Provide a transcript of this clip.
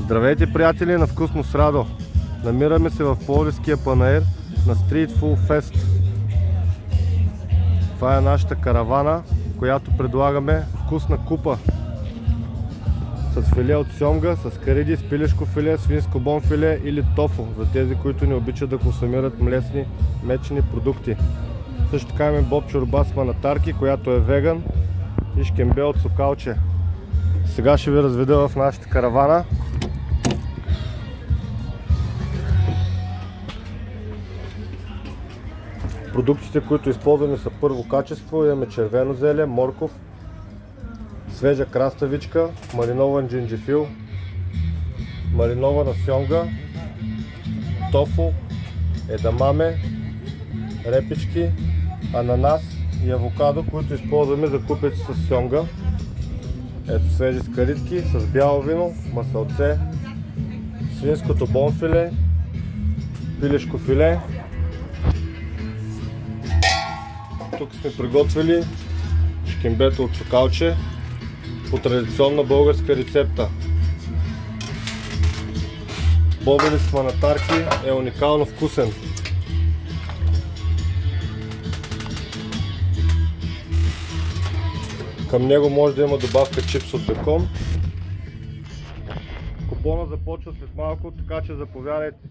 Здравейте, приятели на Вкусно с Радо! Намираме се в Пловдивския панаир на Street Food Fest. Това е нашата каравана, която предлагаме вкусна купа с филе от сьомга, с кариди, с пилешко филе, свинско бонфиле или тофу, за тези, които не обичат да консумират млечни мечени продукти. Също така имаме боб чорба с манатарки, която е веган, и шкембе от сокалче. Сега ще ви разведа в нашата каравана. Продуктите, които използваме, са първо качество. Имаме червено зеле, морков, свежа краставичка, маринован джинджифил, маринована сьомга, тофу, едамаме, репички, ананас и авокадо, които използваме за купеци с сьомга. Ето свежи скаритки с бяло вино, масълце, свинското бонфиле, пилешко филе. Тук сме приготвили шкембето от сокалче по традиционна българска рецепта. Бобели с манатарки е уникално вкусен. Към него може да има добавка чипс от бекон. Купона започва след малко, така че заповядайте.